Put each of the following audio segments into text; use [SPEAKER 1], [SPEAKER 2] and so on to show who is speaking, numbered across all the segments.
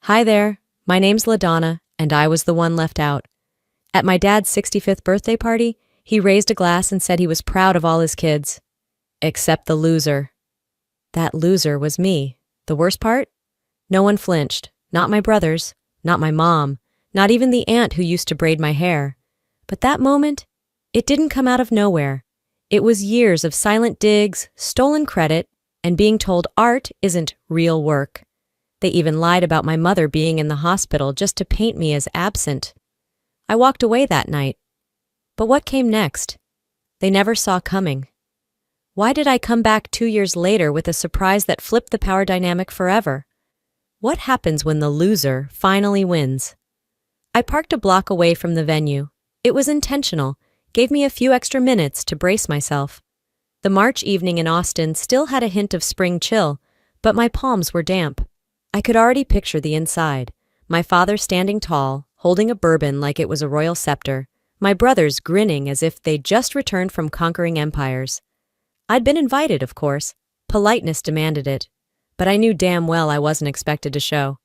[SPEAKER 1] Hi there, my name's LaDonna, and I was the one left out. At my dad's 65th birthday party, he raised a glass and said he was proud of all his kids. Except the loser. That loser was me. The worst part? No one flinched. Not my brothers, not my mom, not even the aunt who used to braid my hair. But that moment, it didn't come out of nowhere. It was years of silent digs, stolen credit, and being told art isn't real work. They even lied about my mother being in the hospital just to paint me as absent. I walked away that night. But what came next? They never saw coming. Why did I come back 2 years later with a surprise that flipped the power dynamic forever? What happens when the loser finally wins? I parked a block away from the venue. It was intentional, gave me a few extra minutes to brace myself. The March evening in Austin still had a hint of spring chill, but my palms were damp. I could already picture the inside. My father standing tall, holding a bourbon like it was a royal scepter. My brothers grinning as if they'd just returned from conquering empires. I'd been invited, of course. Politeness demanded it. But I knew damn well I wasn't expected to show.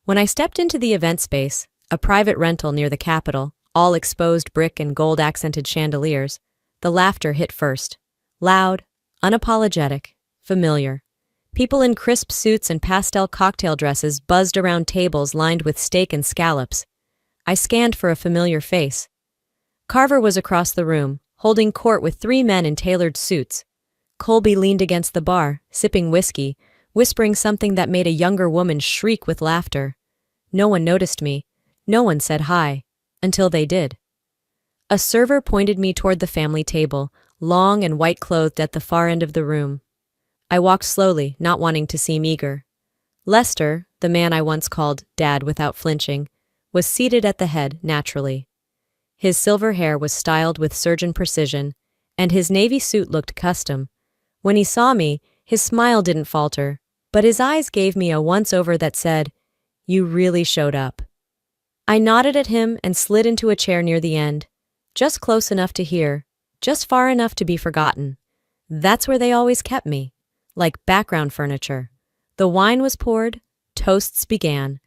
[SPEAKER 1] When I stepped into the event space, a private rental near the Capitol, all exposed brick and gold-accented chandeliers, the laughter hit first. Loud, unapologetic, familiar. People in crisp suits and pastel cocktail dresses buzzed around tables lined with steak and scallops. I scanned for a familiar face. Carver was across the room, holding court with 3 men in tailored suits. Colby leaned against the bar, sipping whiskey, whispering something that made a younger woman shriek with laughter. No one noticed me. No one said hi. Until they did. A server pointed me toward the family table, long and white-clothed at the far end of the room. I walked slowly, not wanting to seem eager. Lester, the man I once called Dad without flinching, was seated at the head naturally. His silver hair was styled with surgeon precision, and his navy suit looked custom. When he saw me, his smile didn't falter, but his eyes gave me a once-over that said, "You really showed up." I nodded at him and slid into a chair near the end, just close enough to hear, just far enough to be forgotten. That's where they always kept me, like background furniture. The wine was poured, toasts began.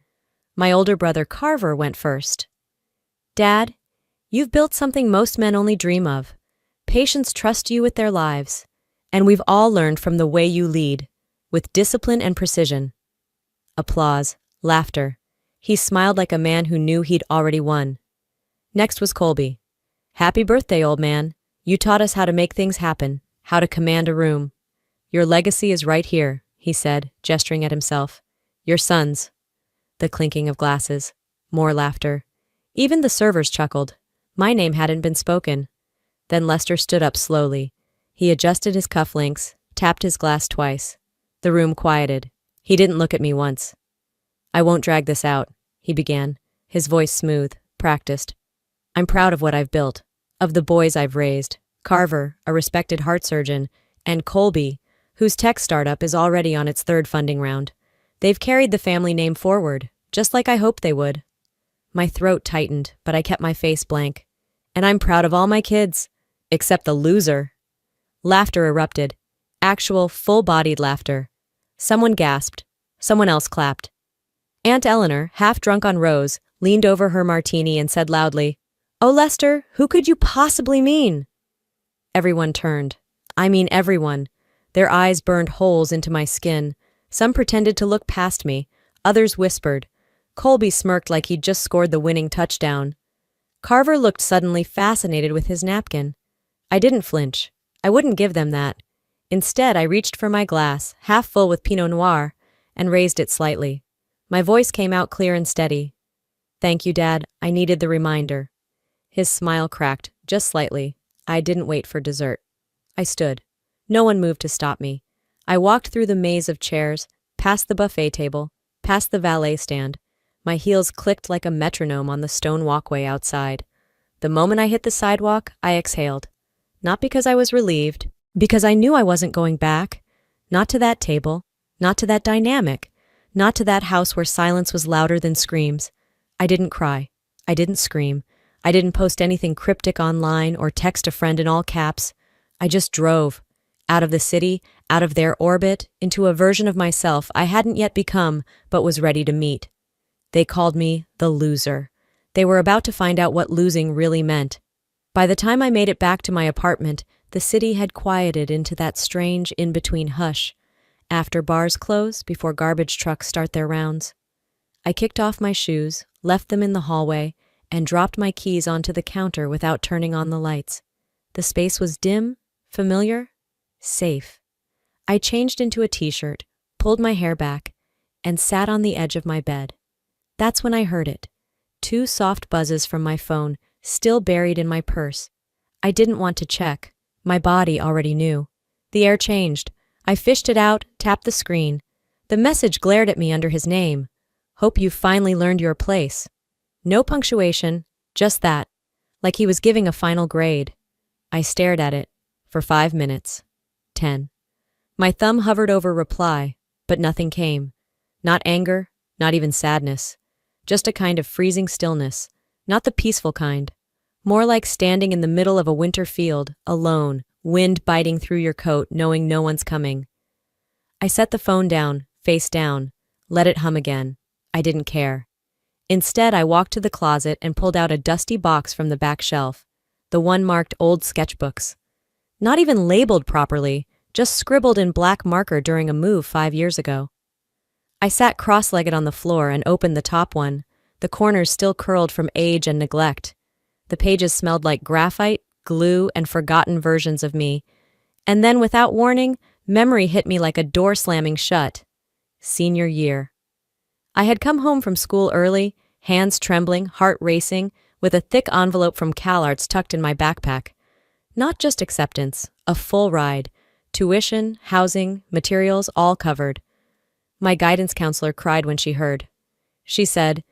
[SPEAKER 1] My older brother Carver went first. "Dad, you've built something most men only dream of. Patients trust you with their lives, and we've all learned from the way you lead, with discipline and precision." Applause, laughter. He smiled like a man who knew he'd already won. Next was Colby. "Happy birthday, old man. You taught us how to make things happen, how to command a room. Your legacy is right here," he said, gesturing at himself. "Your sons." The clinking of glasses. More laughter. Even the servers chuckled. My name hadn't been spoken. Then Lester stood up slowly. He adjusted his cufflinks, tapped his glass twice. The room quieted. He didn't look at me once. "I won't drag this out," he began, his voice smooth, practiced. "I'm proud of what I've built, of the boys I've raised. Carver, a respected heart surgeon, and Colby, whose tech startup is already on its 3rd funding round. They've carried the family name forward, just like I hoped they would." My throat tightened, but I kept my face blank. "And I'm proud of all my kids, except the loser." Laughter erupted. Actual, full-bodied laughter. Someone gasped. Someone else clapped. Aunt Eleanor, half drunk on rose, leaned over her martini and said loudly, "Oh, Lester, who could you possibly mean?" Everyone turned. I mean everyone. Their eyes burned holes into my skin. Some pretended to look past me. Others whispered. Colby smirked like he'd just scored the winning touchdown. Carver looked suddenly fascinated with his napkin. I didn't flinch. I wouldn't give them that. Instead, I reached for my glass, half full with Pinot Noir, and raised it slightly. My voice came out clear and steady. "Thank you, Dad. I needed the reminder." His smile cracked, just slightly. I didn't wait for dessert. I stood. No one moved to stop me. I walked through the maze of chairs, past the buffet table, past the valet stand. My heels clicked like a metronome on the stone walkway outside. The moment I hit the sidewalk, I exhaled. Not because I was relieved, because I knew I wasn't going back. Not to that table, not to that dynamic, not to that house where silence was louder than screams. I didn't cry. I didn't scream. I didn't post anything cryptic online or text a friend in all caps. I just drove. Out of the city, out of their orbit, into a version of myself I hadn't yet become, but was ready to meet. They called me the loser. They were about to find out what losing really meant. By the time I made it back to my apartment, the city had quieted into that strange in-between hush, after bars close, before garbage trucks start their rounds. I kicked off my shoes, left them in the hallway, and dropped my keys onto the counter without turning on the lights. The space was dim, familiar, safe. I changed into a t-shirt, pulled my hair back, and sat on the edge of my bed. That's when I heard it. 2 soft buzzes from my phone, still buried in my purse. I didn't want to check. My body already knew. The air changed. I fished it out, tapped the screen. The message glared at me under his name. Hope you've finally learned your place. No punctuation, just that, like he was giving a final grade. I stared at it for 5 minutes. 10. My thumb hovered over reply, but nothing came. Not anger, not even sadness. Just a kind of freezing stillness, not the peaceful kind. More like standing in the middle of a winter field, alone, wind biting through your coat, knowing no one's coming. I set the phone down, face down, let it hum again. I didn't care. Instead, I walked to the closet and pulled out a dusty box from the back shelf, the one marked old sketchbooks. Not even labeled properly, just scribbled in black marker during a move 5 years ago. I sat cross-legged on the floor and opened the top one, the corners still curled from age and neglect. The pages smelled like graphite, glue, and forgotten versions of me. And then, without warning, memory hit me like a door slamming shut. Senior year. I had come home from school early, hands trembling, heart racing, with a thick envelope from CalArts tucked in my backpack. Not just acceptance, a full ride. Tuition, housing, materials, all covered. My guidance counselor cried when she heard. She said,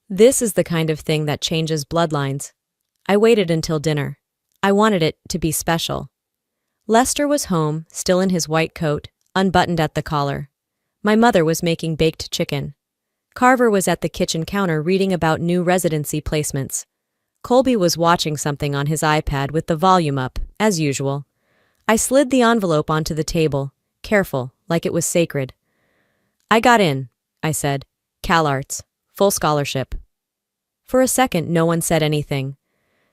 [SPEAKER 1] "This is the kind of thing that changes bloodlines." I waited until dinner. I wanted it to be special. Lester was home, still in his white coat, unbuttoned at the collar. My mother was making baked chicken. Carver was at the kitchen counter reading about new residency placements. Colby was watching something on his iPad with the volume up, as usual. I slid the envelope onto the table, careful, like it was sacred. "I got in," I said. "CalArts. Full scholarship." For a second, no one said anything.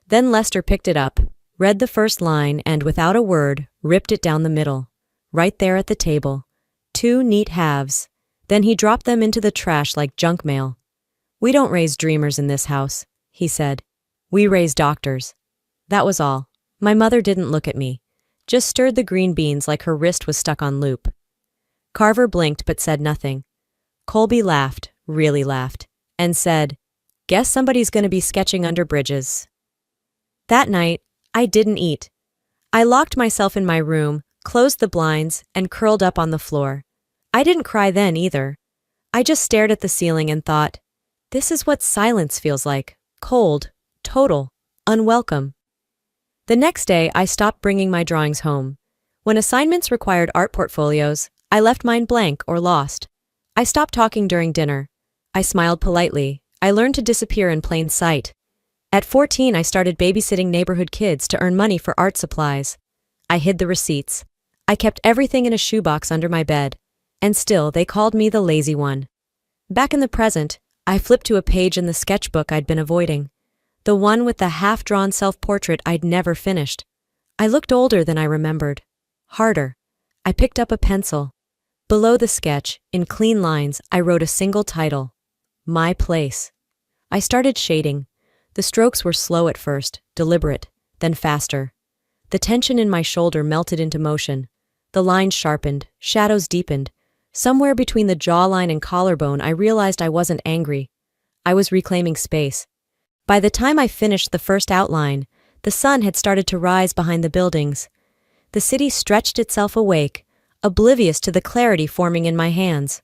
[SPEAKER 1] Then Lester picked it up, read the first line, and without a word, ripped it down the middle. Right there at the table. 2 neat halves. Then he dropped them into the trash like junk mail. "We don't raise dreamers in this house," he said. "We raise doctors." That was all. My mother didn't look at me. Just stirred the green beans like her wrist was stuck on loop. Carver blinked but said nothing. Colby laughed, really laughed, and said, "Guess somebody's going to be sketching under bridges." That night, I didn't eat. I locked myself in my room, closed the blinds, and curled up on the floor. I didn't cry then either. I just stared at the ceiling and thought, this is what silence feels like. Cold, total, unwelcome. The next day, I stopped bringing my drawings home. When assignments required art portfolios, I left mine blank or lost. I stopped talking during dinner. I smiled politely. I learned to disappear in plain sight. At 14, I started babysitting neighborhood kids to earn money for art supplies. I hid the receipts. I kept everything in a shoebox under my bed. And still, they called me the lazy one. Back in the present, I flipped to a page in the sketchbook I'd been avoiding. The one with the half-drawn self-portrait I'd never finished. I looked older than I remembered. Harder. I picked up a pencil. Below the sketch, in clean lines, I wrote a single title. My Place. I started shading. The strokes were slow at first, deliberate, then faster. The tension in my shoulder melted into motion. The lines sharpened, shadows deepened. Somewhere between the jawline and collarbone, I realized I wasn't angry. I was reclaiming space. By the time I finished the first outline, the sun had started to rise behind the buildings. The city stretched itself awake, oblivious to the clarity forming in my hands.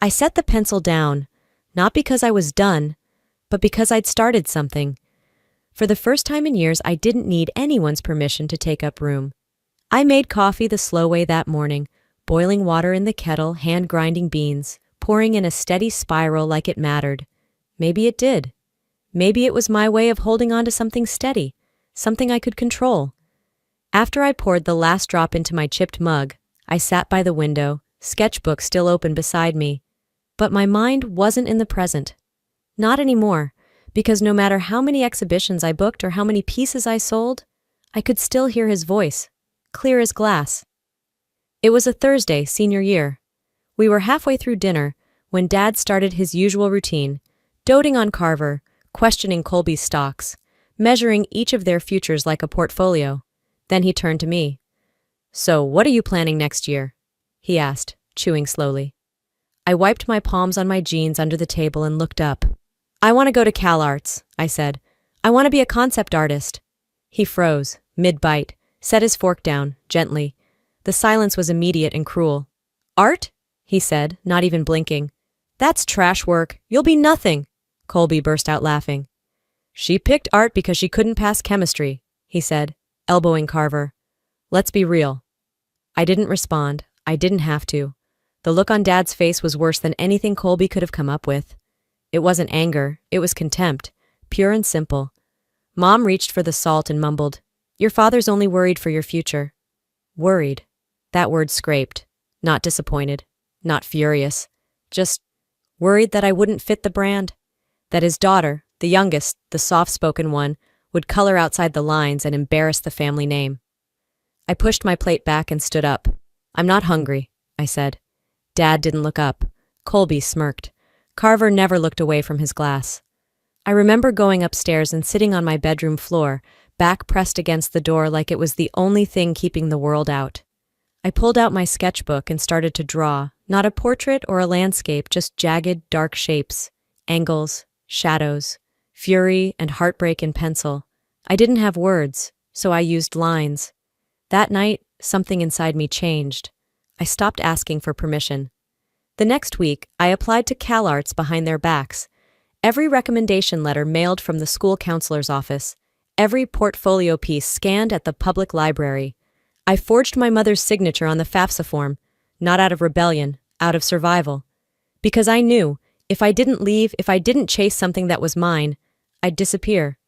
[SPEAKER 1] I set the pencil down, not because I was done, but because I'd started something. For the first time in years, I didn't need anyone's permission to take up room. I made coffee the slow way that morning, boiling water in the kettle, hand-grinding beans, pouring in a steady spiral like it mattered. Maybe it did. Maybe it was my way of holding on to something steady, something I could control. After I poured the last drop into my chipped mug, I sat by the window, sketchbook still open beside me. But my mind wasn't in the present. Not anymore, because no matter how many exhibitions I booked or how many pieces I sold, I could still hear his voice, clear as glass. It was a Thursday, senior year. We were halfway through dinner when Dad started his usual routine, doting on Carver, questioning Colby's stocks, measuring each of their futures like a portfolio. Then he turned to me. "So, what are you planning next year?" he asked, chewing slowly. I wiped my palms on my jeans under the table and looked up. "I want to go to CalArts," I said. "I want to be a concept artist." He froze, mid-bite, set his fork down, gently. The silence was immediate and cruel. "Art?" he said, not even blinking. "That's trash work. You'll be nothing." Colby burst out laughing. "She picked art because she couldn't pass chemistry," he said, elbowing Carver. "Let's be real." I didn't respond. I didn't have to. The look on Dad's face was worse than anything Colby could have come up with. It wasn't anger, it was contempt, pure and simple. Mom reached for the salt and mumbled, "Your father's only worried for your future." Worried. That word scraped. Not disappointed. Not furious. Just worried that I wouldn't fit the brand. That his daughter, the youngest, the soft-spoken one, would color outside the lines and embarrass the family name. I pushed my plate back and stood up. "I'm not hungry," I said. Dad didn't look up. Colby smirked. Carver never looked away from his glass. I remember going upstairs and sitting on my bedroom floor, back pressed against the door like it was the only thing keeping the world out. I pulled out my sketchbook and started to draw, not a portrait or a landscape, just jagged, dark shapes, angles, shadows, fury and heartbreak in pencil. I didn't have words, so I used lines. That night, something inside me changed. I stopped asking for permission. The next week, I applied to CalArts behind their backs. Every recommendation letter mailed from the school counselor's office. Every portfolio piece scanned at the public library. I forged my mother's signature on the FAFSA form, not out of rebellion, out of survival. Because I knew, if I didn't leave, if I didn't chase something that was mine, I'd disappear.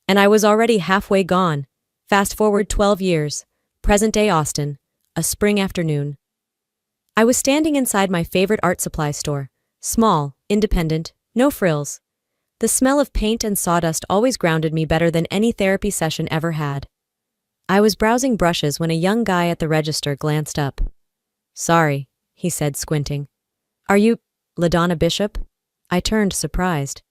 [SPEAKER 1] And I was already halfway gone. Fast forward 12 years. Present-day Austin. A spring afternoon. I was standing inside my favorite art supply store. Small, independent, no frills. The smell of paint and sawdust always grounded me better than any therapy session ever had. I was browsing brushes when a young guy at the register glanced up. "Sorry," he said, squinting. "Are you LaDonna Bishop?" I turned, surprised.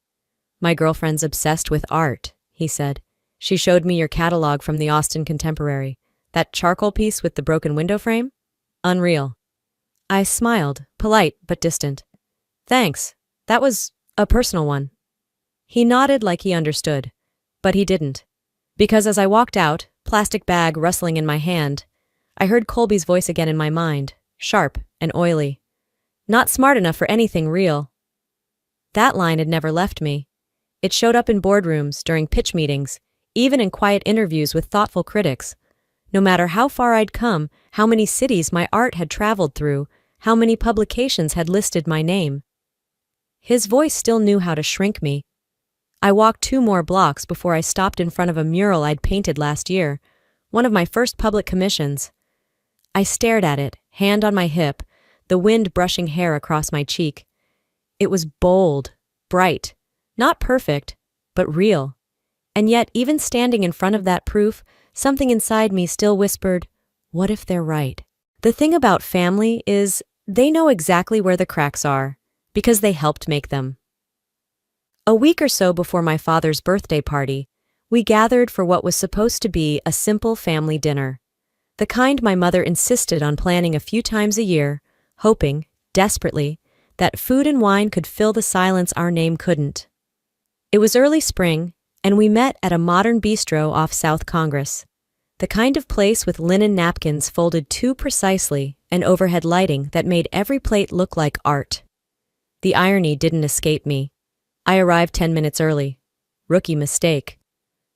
[SPEAKER 1] "My girlfriend's obsessed with art," he said. "She showed me your catalog from the Austin Contemporary. That charcoal piece with the broken window frame? Unreal." I smiled, polite but distant. "Thanks. That was a personal one." He nodded like he understood, but he didn't. Because as I walked out, plastic bag rustling in my hand, I heard Colby's voice again in my mind, sharp and oily. "Not smart enough for anything real." That line had never left me. It showed up in boardrooms, during pitch meetings, even in quiet interviews with thoughtful critics. No matter how far I'd come, how many cities my art had traveled through, how many publications had listed my name. His voice still knew how to shrink me. I walked 2 more blocks before I stopped in front of a mural I'd painted last year, one of my first public commissions. I stared at it, hand on my hip, the wind brushing hair across my cheek. It was bold, bright, not perfect, but real. And yet, even standing in front of that proof, something inside me still whispered, what if they're right? The thing about family is they know exactly where the cracks are, because they helped make them. A week or so before my father's birthday party, we gathered for what was supposed to be a simple family dinner. The kind my mother insisted on planning a few times a year, hoping, desperately, that food and wine could fill the silence our name couldn't. It was early spring, and we met at a modern bistro off South Congress. The kind of place with linen napkins folded too precisely and overhead lighting that made every plate look like art. The irony didn't escape me. I arrived 10 minutes early. Rookie mistake.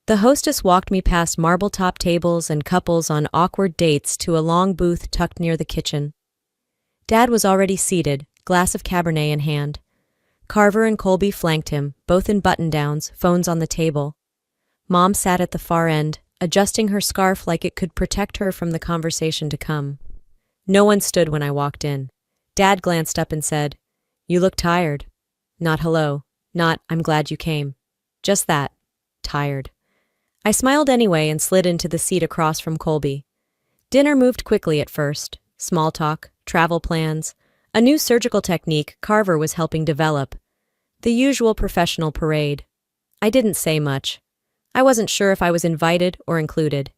[SPEAKER 1] The hostess walked me past marble-top tables and couples on awkward dates to a long booth tucked near the kitchen. Dad was already seated, glass of Cabernet in hand. Carver and Colby flanked him, both in button-downs, phones on the table. Mom sat at the far end, adjusting her scarf like it could protect her from the conversation to come. No one stood when I walked in. Dad glanced up and said, "You look tired." Not hello, Not, I'm glad you came. Just that. Tired. I smiled anyway and slid into the seat across from Colby. Dinner moved quickly at first. Small talk, travel plans, a new surgical technique Carver was helping develop. The usual professional parade. I didn't say much. I wasn't sure if I was invited or included.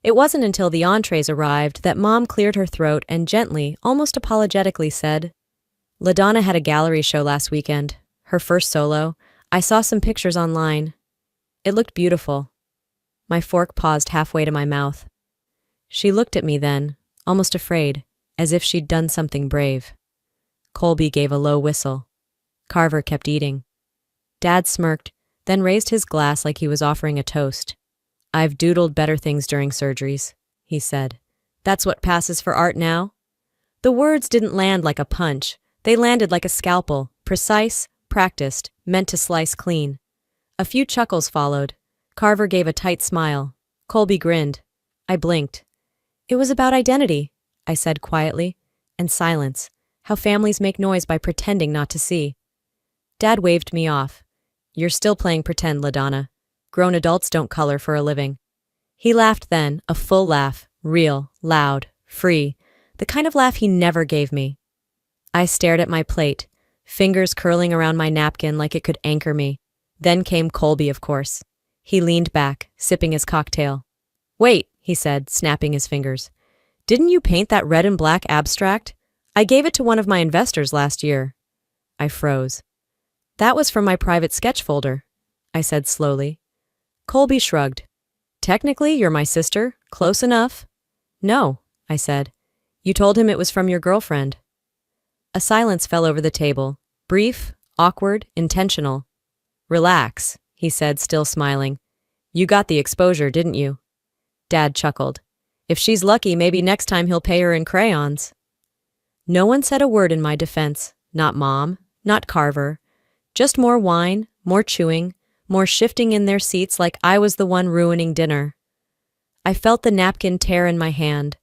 [SPEAKER 1] It wasn't until the entrees arrived that Mom cleared her throat and gently, almost apologetically said, LaDonna had a gallery show last weekend. Her first solo. I saw some pictures online. It looked beautiful. My fork paused halfway to my mouth. She looked at me then, almost afraid, as if she'd done something brave. Colby gave a low whistle. Carver kept eating. Dad smirked, then raised his glass like he was offering a toast. I've doodled better things during surgeries, he said. That's what passes for art now? The words didn't land like a punch. They landed like a scalpel, precise, practiced, meant to slice clean. A few chuckles followed. Carver gave a tight smile. Colby grinned. I blinked. It was about identity, I said quietly, and silence. How families make noise by pretending not to see. Dad waved me off. You're still playing pretend, LaDonna. Grown adults don't color for a living. He laughed then, a full laugh, real, loud, free, the kind of laugh he never gave me. I stared at my plate, fingers curling around my napkin like it could anchor me. Then came Colby, of course. He leaned back, sipping his cocktail. Wait, he said, snapping his fingers. Didn't you paint that red and black abstract? I gave it to one of my investors last year. I froze. That was from my private sketch folder, I said slowly. Colby shrugged. Technically, you're my sister. Close enough. No, I said. You told him it was from your girlfriend. A silence fell over the table. Brief, awkward, intentional. Relax, he said, still smiling. You got the exposure, didn't you? Dad chuckled. If she's lucky, maybe next time he'll pay her in crayons. No one said a word in my defense. Not Mom, not Carver. Just more wine, more chewing, more shifting in their seats like I was the one ruining dinner. I felt the napkin tear in my hand.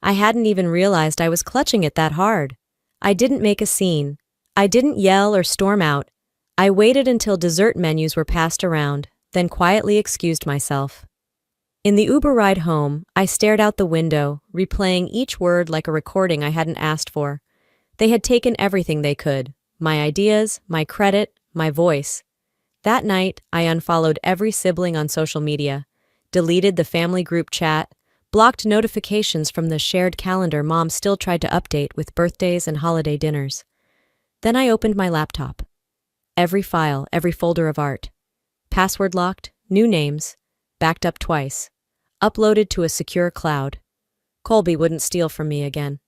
[SPEAKER 1] I hadn't even realized I was clutching it that hard. I didn't make a scene. I didn't yell or storm out. I waited until dessert menus were passed around, then quietly excused myself. In the Uber ride home, I stared out the window, replaying each word like a recording I hadn't asked for. They had taken everything they could. My ideas, my credit, my voice. That night, I unfollowed every sibling on social media, deleted the family group chat, blocked notifications from the shared calendar Mom still tried to update with birthdays and holiday dinners. Then I opened my laptop. Every file, every folder of art. Password locked, new names, backed up twice, uploaded to a secure cloud. Colby wouldn't steal from me again.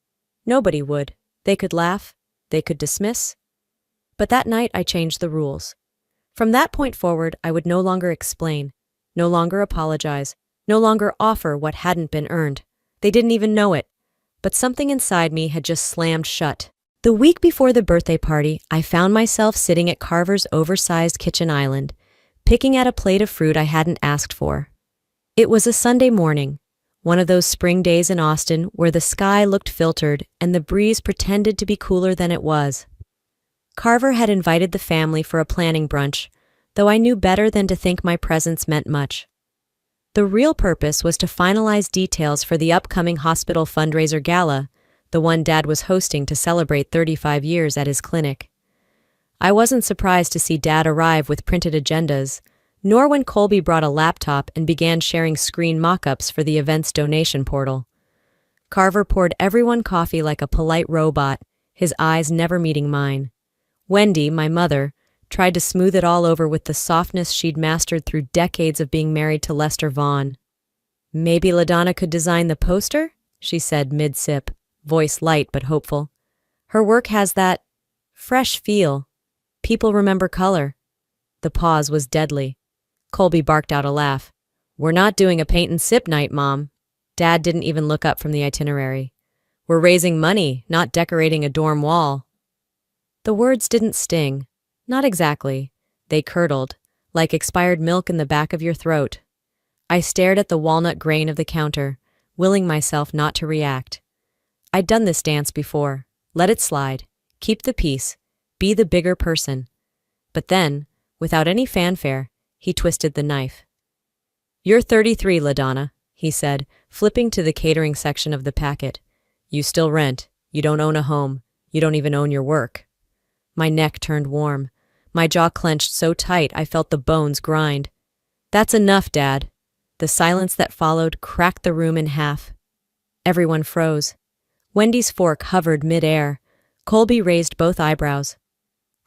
[SPEAKER 1] Nobody would. They could laugh, they could dismiss. But that night I changed the rules. From that point forward, I would no longer explain, no longer apologize, no longer offer what hadn't been earned. They didn't even know it. But something inside me had just slammed shut. The week before the birthday party, I found myself sitting at Carver's oversized kitchen island, picking at a plate of fruit I hadn't asked for. It was a Sunday morning, one of those spring days in Austin where the sky looked filtered and the breeze pretended to be cooler than it was. Carver had invited the family for a planning brunch, though I knew better than to think my presence meant much. The real purpose was to finalize details for the upcoming hospital fundraiser gala, the one Dad was hosting to celebrate 35 years at his clinic. I wasn't surprised to see Dad arrive with printed agendas, nor when Colby brought a laptop and began sharing screen mock-ups for the event's donation portal. Carver poured everyone coffee like a polite robot, his eyes never meeting mine. Wendy, my mother, tried to smooth it all over with the softness she'd mastered through decades of being married to Lester Vaughn. Maybe LaDonna could design the poster? She said mid-sip, voice light but hopeful. Her work has that fresh feel. People remember color. The pause was deadly. Colby barked out a laugh. We're not doing a paint and sip night, Mom. Dad didn't even look up from the itinerary. We're raising money, not decorating a dorm wall. The words didn't sting. Not exactly. They curdled, like expired milk in the back of your throat. I stared at the walnut grain of the counter, willing myself not to react. I'd done this dance before. Let it slide. Keep the peace. Be the bigger person. But then, Without any fanfare, he twisted the knife. "You're 33, LaDonna," he said, flipping to the catering section of the packet. "You still rent. You don't own a home. You don't even own your work." My neck turned warm. My jaw clenched so tight I felt the bones grind. "That's enough, Dad." The silence that followed cracked the room in half. Everyone froze. Wendy's fork hovered mid-air. Colby raised both eyebrows.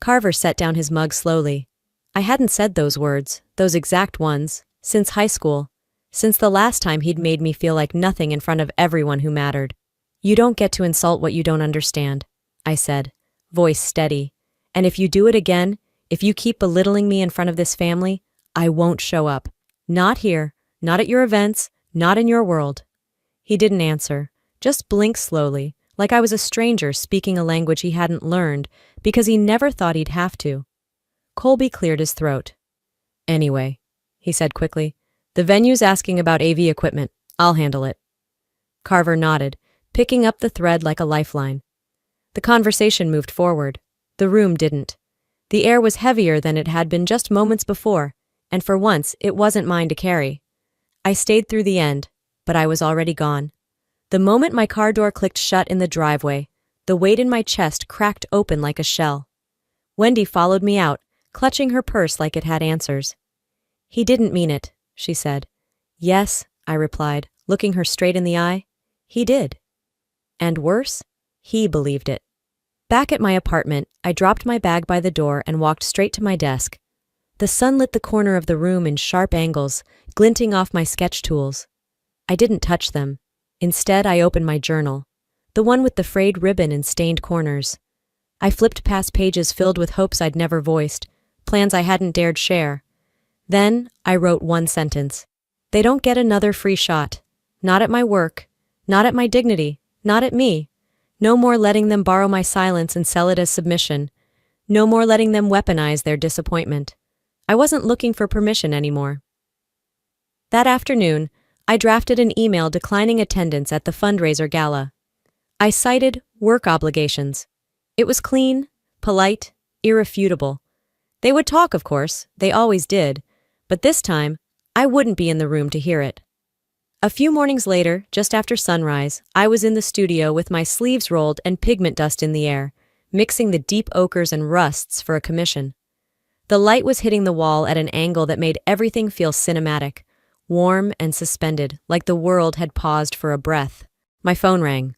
[SPEAKER 1] Carver set down his mug slowly. I hadn't said those words, those exact ones, since high school, since the last time he'd made me feel like nothing in front of everyone who mattered. "You don't get to insult what you don't understand," I said, voice steady. "And if you do it again, if you keep belittling me in front of this family, I won't show up. Not here, not at your events, not in your world." He didn't answer, just blinked slowly, like I was a stranger speaking a language he hadn't learned because he never thought he'd have to. Colby cleared his throat. "Anyway," he said quickly, "the venue's asking about AV equipment. I'll handle it." Carver nodded, picking up the thread like a lifeline. The conversation moved forward. The room didn't. The air was heavier than it had been just moments before, and for once it wasn't mine to carry. I stayed through the end, but I was already gone. The moment my car door clicked shut in the driveway, the weight in my chest cracked open like a shell. Wendy followed me out, clutching her purse like it had answers. "He didn't mean it," she said. "Yes," I replied, looking her straight in the eye. "He did." And worse, he believed it. Back at my apartment, I dropped my bag by the door and walked straight to my desk. The sun lit the corner of the room in sharp angles, glinting off my sketch tools. I didn't touch them. Instead, I opened my journal, the one with the frayed ribbon and stained corners. I flipped past pages filled with hopes I'd never voiced, plans I hadn't dared share. Then, I wrote one sentence. They don't get another free shot. Not at my work. Not at my dignity. Not at me. No more letting them borrow my silence and sell it as submission. No more letting them weaponize their disappointment. I wasn't looking for permission anymore. That afternoon, I drafted an email declining attendance at the fundraiser gala. I cited work obligations. It was clean, polite, irrefutable. They would talk, of course, they always did, but this time, I wouldn't be in the room to hear it. A few mornings later, just after sunrise, I was in the studio with my sleeves rolled and pigment dust in the air, mixing the deep ochres and rusts for a commission. The light was hitting the wall at an angle that made everything feel cinematic, warm and suspended, like the world had paused for a breath. My phone rang.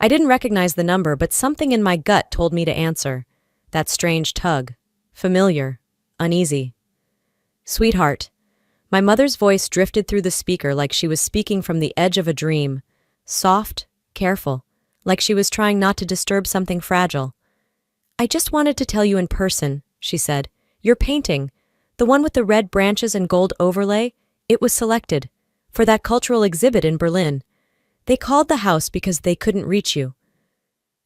[SPEAKER 1] I didn't recognize the number, but something in my gut told me to answer. That strange tug. Familiar. Uneasy. "Sweetheart." My mother's voice drifted through the speaker like she was speaking from the edge of a dream. Soft, careful, like she was trying not to disturb something fragile. "I just wanted to tell you in person," she said. "Your painting, the one with the red branches and gold overlay, it was selected for that cultural exhibit in Berlin. They called the house because they couldn't reach you."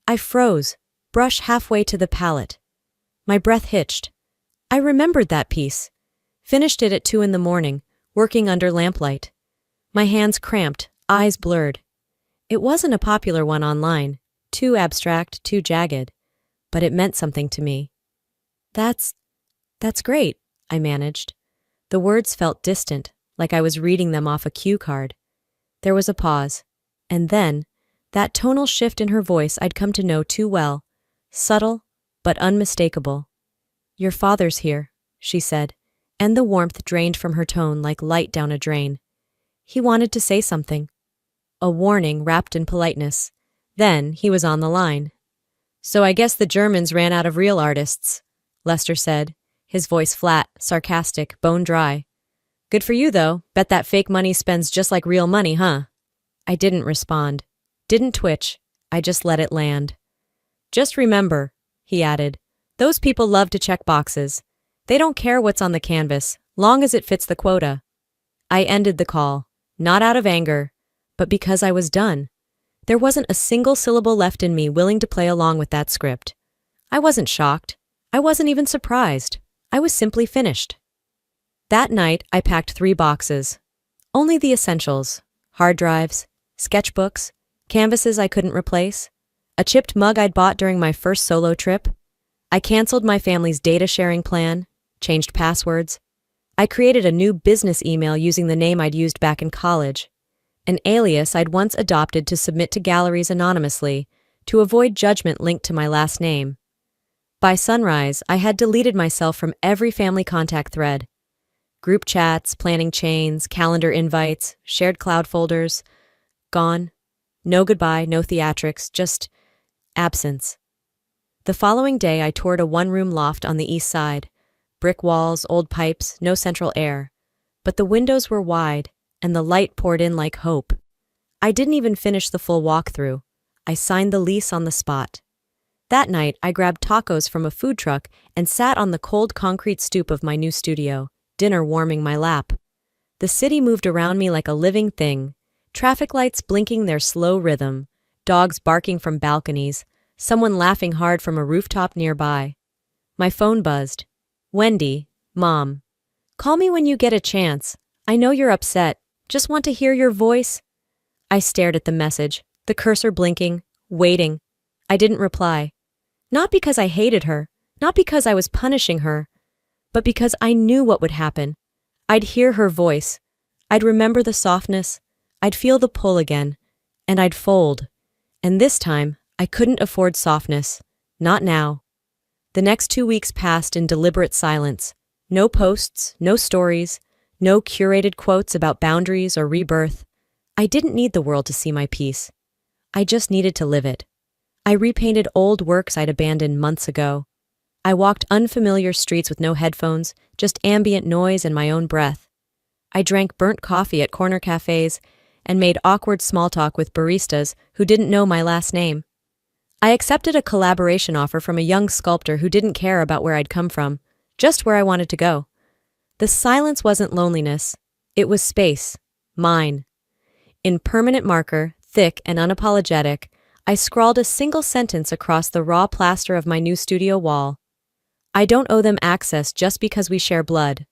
[SPEAKER 1] I froze, brush halfway to the palette. My breath hitched. I remembered that piece. Finished it at 2 a.m, working under lamplight. My hands cramped, eyes blurred. It wasn't a popular one online, too abstract, too jagged, but it meant something to me. That's great," I managed. The words felt distant, like I was reading them off a cue card. There was a pause, and then, that tonal shift in her voice I'd come to know too well, subtle but unmistakable. "Your father's here," she said, and the warmth drained from her tone like light down a drain. "He wanted to say something." A warning wrapped in politeness. Then he was on the line. "So I guess the Germans ran out of real artists," Lester said, his voice flat, sarcastic, bone dry. "Good for you, though. Bet that fake money spends just like real money, huh?" I didn't respond. Didn't twitch. I just let it land. "Just remember," he added, "those people love to check boxes. They don't care what's on the canvas, long as it fits the quota." I ended the call, not out of anger, but because I was done. There wasn't a single syllable left in me willing to play along with that script. I wasn't shocked. I wasn't even surprised. I was simply finished. That night, I packed 3 boxes. Only the essentials: hard drives, sketchbooks, canvases I couldn't replace, a chipped mug I'd bought during my first solo trip. I canceled my family's data sharing plan, changed passwords. I created a new business email using the name I'd used back in college, an alias I'd once adopted to submit to galleries anonymously, to avoid judgment linked to my last name. By sunrise, I had deleted myself from every family contact thread. Group chats, planning chains, calendar invites, shared cloud folders. Gone. No goodbye, no theatrics, just absence. The following day, I toured a one-room loft on the east side. Brick walls, old pipes, no central air. But the windows were wide, and the light poured in like hope. I didn't even finish the full walkthrough. I signed the lease on the spot. That night, I grabbed tacos from a food truck and sat on the cold concrete stoop of my new studio, dinner warming my lap. The city moved around me like a living thing, traffic lights blinking their slow rhythm, dogs barking from balconies, someone laughing hard from a rooftop nearby. My phone buzzed. Wendy, Mom. Call me when you get a chance. I know you're upset. Just want to hear your voice. I stared at the message, the cursor blinking, waiting. I didn't reply. Not because I hated her, not because I was punishing her, but because I knew what would happen. I'd hear her voice. I'd remember the softness. I'd feel the pull again. And I'd fold. And this time, I couldn't afford softness. Not now. The next 2 weeks passed in deliberate silence. No posts, no stories, no curated quotes about boundaries or rebirth. I didn't need the world to see my peace. I just needed to live it. I repainted old works I'd abandoned months ago. I walked unfamiliar streets with no headphones, just ambient noise and my own breath. I drank burnt coffee at corner cafes and made awkward small talk with baristas who didn't know my last name. I accepted a collaboration offer from a young sculptor who didn't care about where I'd come from, just where I wanted to go. The silence wasn't loneliness. It was space. Mine. In permanent marker, thick and unapologetic, I scrawled a single sentence across the raw plaster of my new studio wall. I don't owe them access just because we share blood.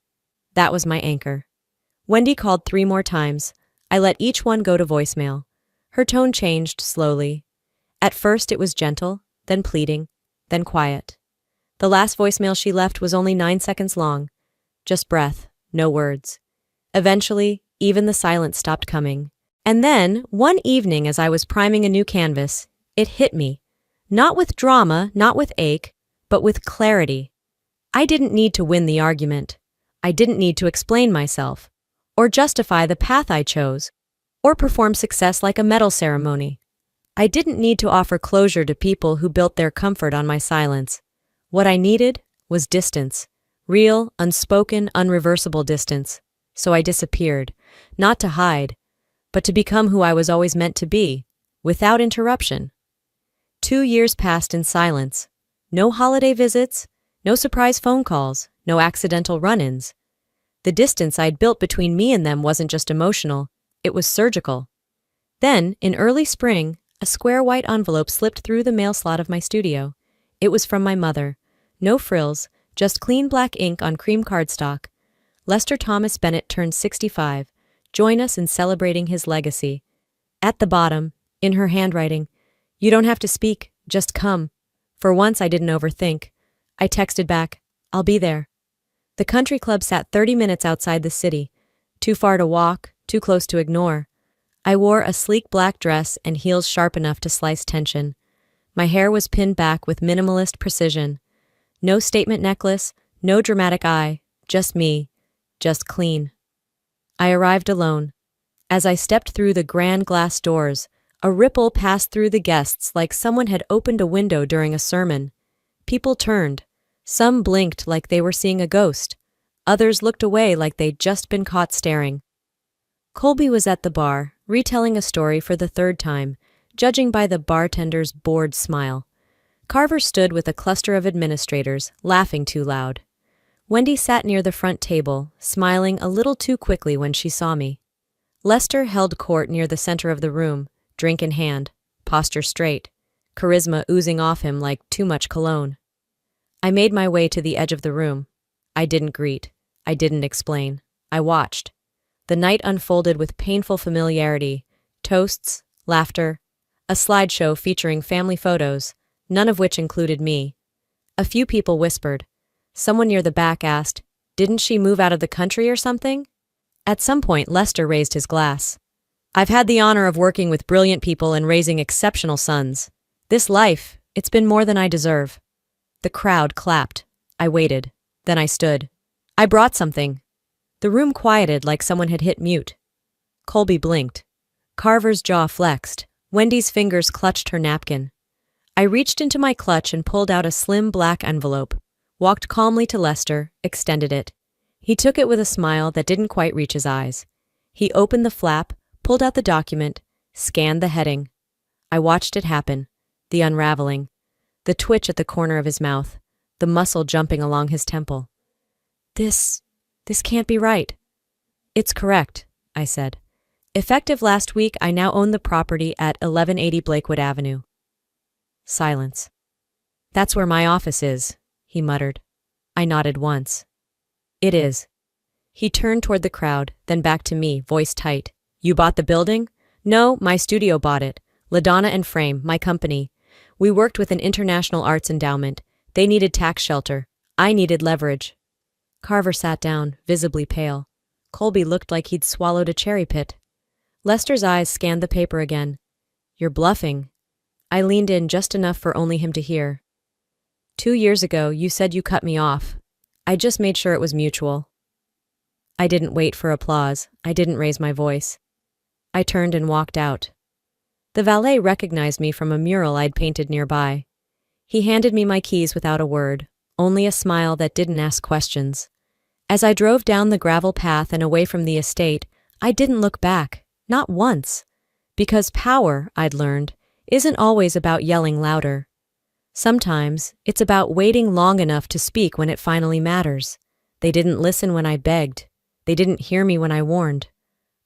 [SPEAKER 1] That was my anchor. Wendy called 3 more times. I let each one go to voicemail. Her tone changed slowly. At first it was gentle, then pleading, then quiet. The last voicemail she left was only 9 seconds long. Just breath, no words. Eventually, even the silence stopped coming. And then, one evening as I was priming a new canvas, it hit me. Not with drama, not with ache, but with clarity. I didn't need to win the argument. I didn't need to explain myself, or justify the path I chose, or perform success like a medal ceremony. I didn't need to offer closure to people who built their comfort on my silence. What I needed was distance. Real, unspoken, unreversible distance. So I disappeared, not to hide, but to become who I was always meant to be, without interruption. 2 years passed in silence. No holiday visits, no surprise phone calls, no accidental run-ins. The distance I'd built between me and them wasn't just emotional, it was surgical. Then, in early spring, a square white envelope slipped through the mail slot of my studio. It was from my mother. No frills, just clean black ink on cream cardstock. Lester Thomas Bennett turned 65. Join us in celebrating his legacy. At the bottom, in her handwriting, you don't have to speak, just come. For once I didn't overthink. I texted back, I'll be there. The country club sat 30 minutes outside the city. Too far to walk, too close to ignore. I wore a sleek black dress and heels sharp enough to slice tension. My hair was pinned back with minimalist precision. No statement necklace, no dramatic eye, just me, just clean. I arrived alone. As I stepped through the grand glass doors, a ripple passed through the guests like someone had opened a window during a sermon. People turned. Some blinked like they were seeing a ghost. Others looked away like they'd just been caught staring. Colby was at the bar, retelling a story for the 3rd time, judging by the bartender's bored smile. Carver stood with a cluster of administrators, laughing too loud. Wendy sat near the front table, smiling a little too quickly when she saw me. Lester held court near the center of the room, drink in hand, posture straight, charisma oozing off him like too much cologne. I made my way to the edge of the room. I didn't greet. I didn't explain. I watched. The night unfolded with painful familiarity, toasts, laughter, a slideshow featuring family photos, none of which included me. A few people whispered. Someone near the back asked, "Didn't she move out of the country or something?" At some point, Lester raised his glass. "I've had the honor of working with brilliant people and raising exceptional sons. This life, it's been more than I deserve." The crowd clapped. I waited. Then I stood. "I brought something." The room quieted like someone had hit mute. Colby blinked. Carver's jaw flexed. Wendy's fingers clutched her napkin. I reached into my clutch and pulled out a slim black envelope, walked calmly to Lester, extended it. He took it with a smile that didn't quite reach his eyes. He opened the flap, pulled out the document, scanned the heading. I watched it happen, the unraveling, the twitch at the corner of his mouth, the muscle jumping along his temple. This can't be right." "It's correct," I said. "Effective last week, I now own the property at 1180 Blakewood Avenue." Silence. "That's where my office is," he muttered. I nodded once. "It is." He turned toward the crowd, then back to me, voice tight. "You bought the building?" "No, my studio bought it. LaDonna and Frame, my company. We worked with an international arts endowment. They needed tax shelter. I needed leverage." Carver sat down, visibly pale. Colby looked like he'd swallowed a cherry pit. Lester's eyes scanned the paper again. "You're bluffing." I leaned in just enough for only him to hear. 2 years ago, you said you cut me off. I just made sure it was mutual." I didn't wait for applause. I didn't raise my voice. I turned and walked out. The valet recognized me from a mural I'd painted nearby. He handed me my keys without a word, only a smile that didn't ask questions. As I drove down the gravel path and away from the estate, I didn't look back, not once. Because power, I'd learned, isn't always about yelling louder. Sometimes, it's about waiting long enough to speak when it finally matters. They didn't listen when I begged. They didn't hear me when I warned.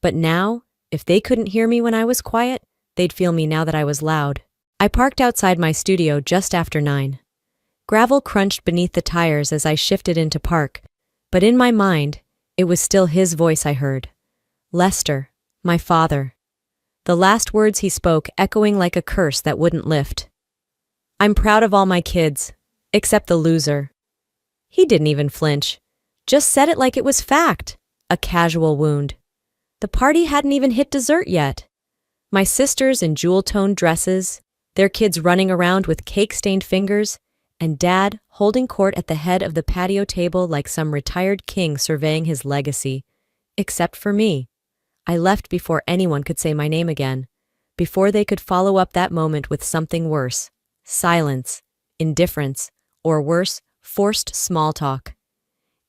[SPEAKER 1] But now, if they couldn't hear me when I was quiet, they'd feel me now that I was loud. I parked outside my studio just after 9. Gravel crunched beneath the tires as I shifted into park, but in my mind, it was still his voice I heard. Lester, my father. The last words he spoke echoing like a curse that wouldn't lift. "I'm proud of all my kids, except the loser." He didn't even flinch. Just said it like it was fact, a casual wound. The party hadn't even hit dessert yet. My sisters in jewel-toned dresses, their kids running around with cake-stained fingers, and Dad holding court at the head of the patio table like some retired king surveying his legacy. Except for me. I left before anyone could say my name again, before they could follow up that moment with something worse. Silence, indifference, or worse, forced small talk.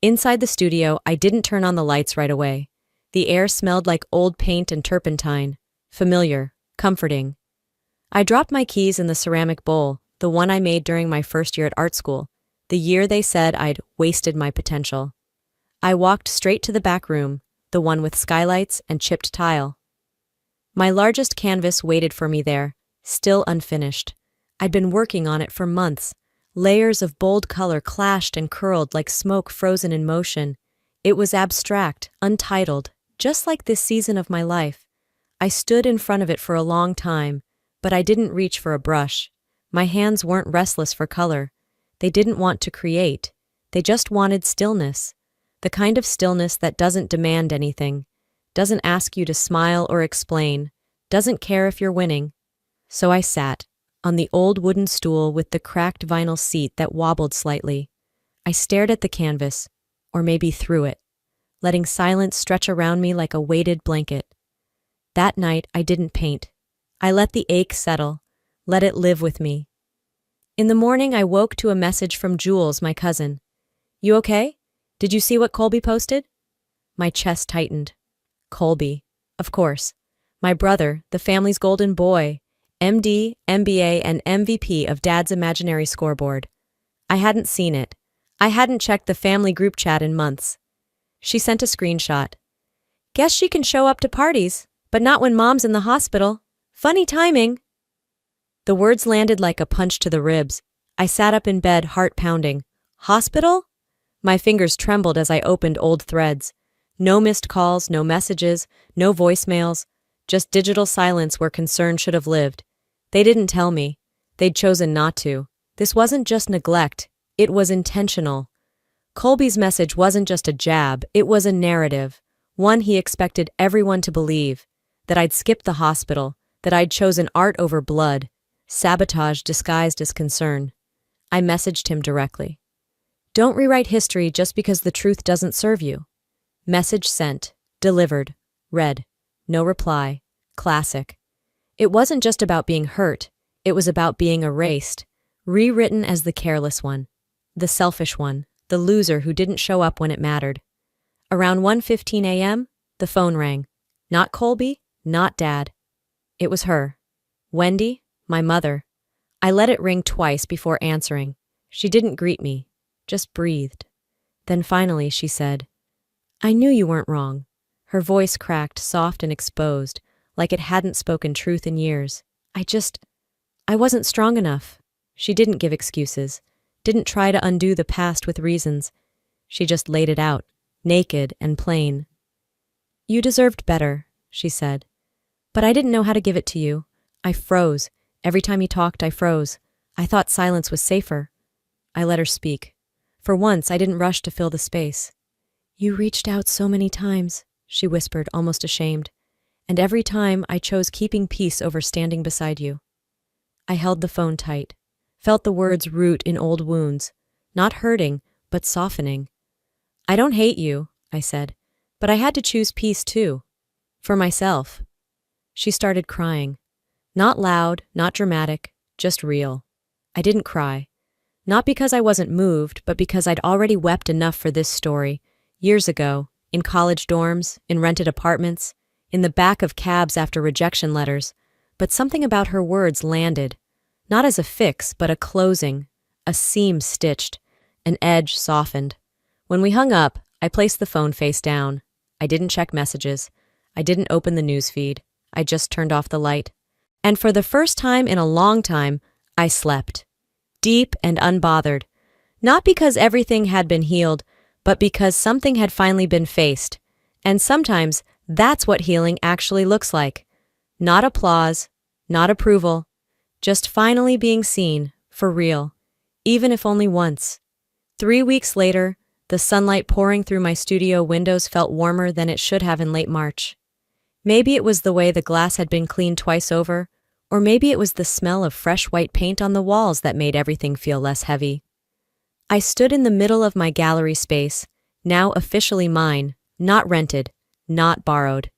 [SPEAKER 1] Inside the studio, I didn't turn on the lights right away. The air smelled like old paint and turpentine. Familiar, comforting. I dropped my keys in the ceramic bowl, the one I made during my first year at art school, the year they said I'd wasted my potential. I walked straight to the back room, the one with skylights and chipped tile. My largest canvas waited for me there, still unfinished. I'd been working on it for months. Layers of bold color clashed and curled like smoke frozen in motion. It was abstract, untitled, just like this season of my life. I stood in front of it for a long time, but I didn't reach for a brush. My hands weren't restless for color. They didn't want to create. They just wanted stillness. The kind of stillness that doesn't demand anything, doesn't ask you to smile or explain, doesn't care if you're winning. So I sat, on the old wooden stool with the cracked vinyl seat that wobbled slightly. I stared at the canvas, or maybe through it, letting silence stretch around me like a weighted blanket. That night, I didn't paint. I let the ache settle, let it live with me. In the morning, I woke to a message from Jules, my cousin. "You okay? Did you see what Colby posted?" My chest tightened. Colby, of course. My brother, the family's golden boy, MD, MBA, and MVP of Dad's imaginary scoreboard. I hadn't seen it. I hadn't checked the family group chat in months. She sent a screenshot. "Guess she can show up to parties, but not when Mom's in the hospital. Funny timing." The words landed like a punch to the ribs. I sat up in bed, heart pounding. Hospital? My fingers trembled as I opened old threads. No missed calls, no messages, no voicemails, just digital silence where concern should have lived. They didn't tell me. They'd chosen not to. This wasn't just neglect. It was intentional. Colby's message wasn't just a jab, it was a narrative, one he expected everyone to believe, that I'd skipped the hospital, that I'd chosen art over blood, sabotage disguised as concern. I messaged him directly. Don't rewrite history just because the truth doesn't serve you. Message sent, delivered, read, no reply, classic. It wasn't just about being hurt, it was about being erased, rewritten as the careless one, the selfish one, the loser who didn't show up when it mattered. Around 1:15 a.m., the phone rang. Not Colby, not Dad. It was her. Wendy, my mother. I let it ring twice before answering. She didn't greet me, just breathed. Then finally she said, I knew you weren't wrong. Her voice cracked, soft and exposed, like it hadn't spoken truth in years. I wasn't strong enough. She didn't give excuses, didn't try to undo the past with reasons. She just laid it out, naked and plain. You deserved better, she said. But I didn't know how to give it to you. I froze. Every time you talked, I froze. I thought silence was safer. I let her speak. For once, I didn't rush to fill the space. You reached out so many times, she whispered, almost ashamed. And every time I chose keeping peace over standing beside you. I held the phone tight, felt the words root in old wounds, not hurting, but softening. I don't hate you, I said, but I had to choose peace too. For myself. She started crying. Not loud, not dramatic, just real. I didn't cry. Not because I wasn't moved, but because I'd already wept enough for this story, years ago, in college dorms, in rented apartments, in the back of cabs after rejection letters, but something about her words landed, not as a fix, but a closing, a seam stitched, an edge softened. When we hung up, I placed the phone face down. I didn't check messages. I didn't open the news feed. I just turned off the light. And for the first time in a long time, I slept. Deep and unbothered. Not because everything had been healed, but because something had finally been faced. And sometimes, that's what healing actually looks like. Not applause, not approval, just finally being seen, for real, even if only once. 3 weeks later, the sunlight pouring through my studio windows felt warmer than it should have in late March. Maybe it was the way the glass had been cleaned twice over, or maybe it was the smell of fresh white paint on the walls that made everything feel less heavy. I stood in the middle of my gallery space, now officially mine, not rented, not borrowed.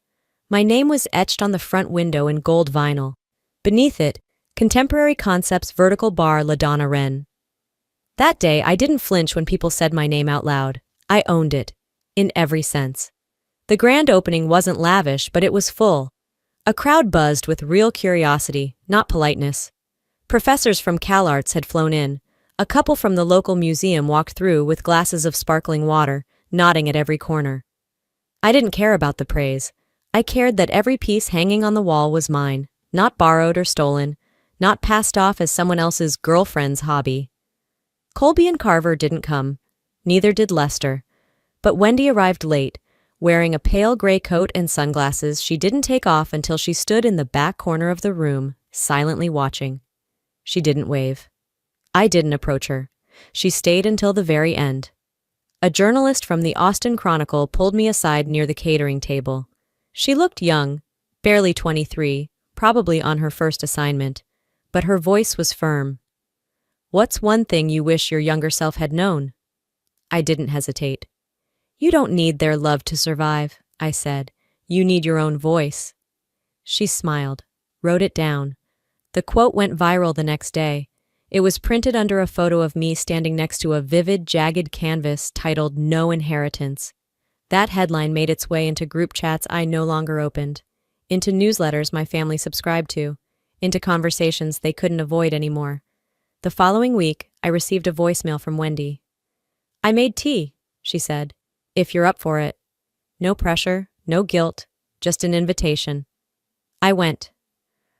[SPEAKER 1] My name was etched on the front window in gold vinyl. Beneath it, Contemporary Concepts vertical bar LaDonna Wren. That day, I didn't flinch when people said my name out loud. I owned it, in every sense. The grand opening wasn't lavish, but it was full. A crowd buzzed with real curiosity, not politeness. Professors from CalArts had flown in. A couple from the local museum walked through with glasses of sparkling water, nodding at every corner. I didn't care about the praise. I cared that every piece hanging on the wall was mine, not borrowed or stolen, not passed off as someone else's girlfriend's hobby. Colby and Carver didn't come. Neither did Lester. But Wendy arrived late, wearing a pale gray coat and sunglasses she didn't take off until she stood in the back corner of the room, silently watching. She didn't wave. I didn't approach her. She stayed until the very end. A journalist from the Austin Chronicle pulled me aside near the catering table. She looked young, barely 23, probably on her first assignment, but her voice was firm. What's one thing you wish your younger self had known? I didn't hesitate. You don't need their love to survive, I said. You need your own voice. She smiled, wrote it down. The quote went viral the next day. It was printed under a photo of me standing next to a vivid, jagged canvas titled No Inheritance. That headline made its way into group chats I no longer opened, into newsletters my family subscribed to, into conversations they couldn't avoid anymore. The following week, I received a voicemail from Wendy. I made tea, she said, if you're up for it. No pressure, no guilt, just an invitation. I went.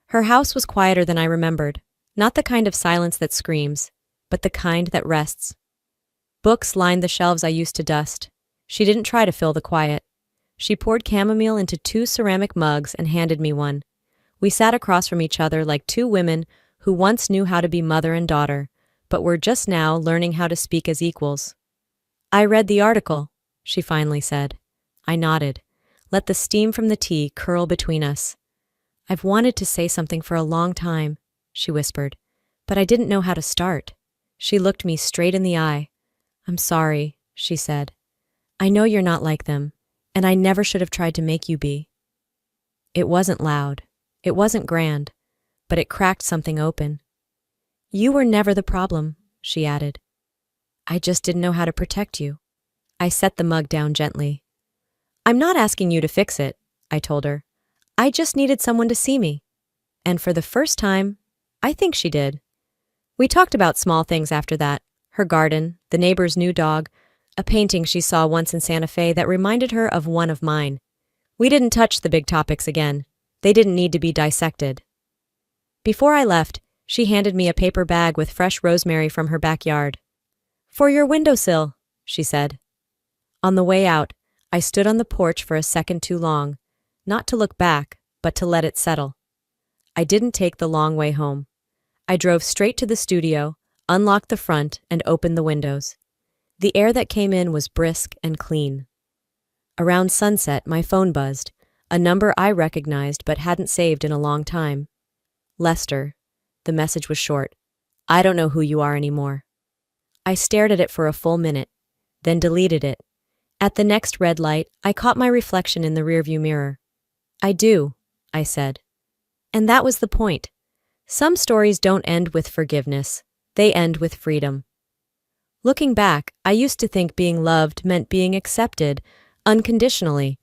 [SPEAKER 1] Her house was quieter than I remembered, not the kind of silence that screams, but the kind that rests. Books lined the shelves I used to dust. She didn't try to fill the quiet. She poured chamomile into 2 ceramic mugs and handed me one. We sat across from each other like 2 women who once knew how to be mother and daughter, but were just now learning how to speak as equals. I read the article, she finally said. I nodded. Let the steam from the tea curl between us. I've wanted to say something for a long time, she whispered, but I didn't know how to start. She looked me straight in the eye. I'm sorry, she said. I know you're not like them, and I never should have tried to make you be. It wasn't loud. It wasn't grand, but it cracked something open. You were never the problem, she added. I just didn't know how to protect you. I set the mug down gently. I'm not asking you to fix it, I told her. I just needed someone to see me. And for the first time, I think she did. We talked about small things after that. Her garden, the neighbor's new dog, a painting she saw once in Santa Fe that reminded her of one of mine. We didn't touch the big topics again. They didn't need to be dissected. Before I left, she handed me a paper bag with fresh rosemary from her backyard. For your windowsill, she said. On the way out, I stood on the porch for a second too long, not to look back, but to let it settle. I didn't take the long way home. I drove straight to the studio, unlocked the front, and opened the windows. The air that came in was brisk and clean. Around sunset, my phone buzzed, a number I recognized but hadn't saved in a long time. Lester. The message was short. I don't know who you are anymore. I stared at it for a full minute, then deleted it. At the next red light, I caught my reflection in the rearview mirror. I do, I said. And that was the point. Some stories don't end with forgiveness. They end with freedom. Looking back, I used to think being loved meant being accepted unconditionally,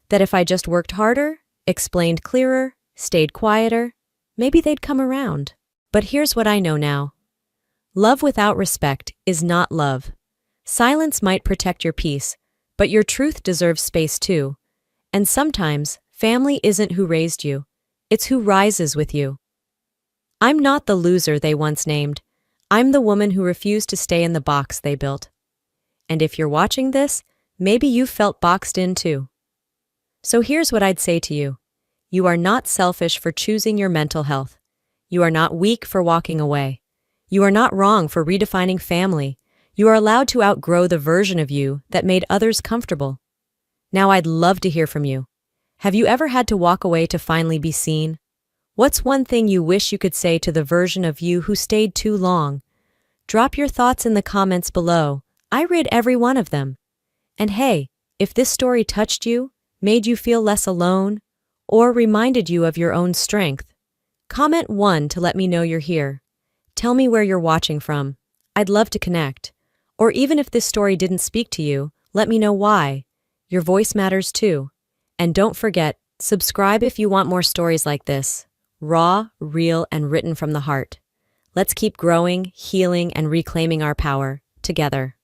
[SPEAKER 1] that if I just worked harder, explained clearer, stayed quieter, maybe they'd come around. But here's what I know now. Love without respect is not love. Silence might protect your peace, but your truth deserves space too. And sometimes, family isn't who raised you, it's who rises with you. I'm not the loser they once named. I'm the woman who refused to stay in the box they built. And if you're watching this, maybe you felt boxed in too. So here's what I'd say to you. You are not selfish for choosing your mental health. You are not weak for walking away. You are not wrong for redefining family. You are allowed to outgrow the version of you that made others comfortable. Now I'd love to hear from you. Have you ever had to walk away to finally be seen? What's one thing you wish you could say to the version of you who stayed too long? Drop your thoughts in the comments below. I read every one of them. And hey, if this story touched you, made you feel less alone, or reminded you of your own strength, comment 1 to let me know you're here. Tell me where you're watching from. I'd love to connect. Or even if this story didn't speak to you, let me know why. Your voice matters too. And don't forget, subscribe if you want more stories like this. Raw, real, and written from the heart. Let's keep growing, healing, and reclaiming our power together.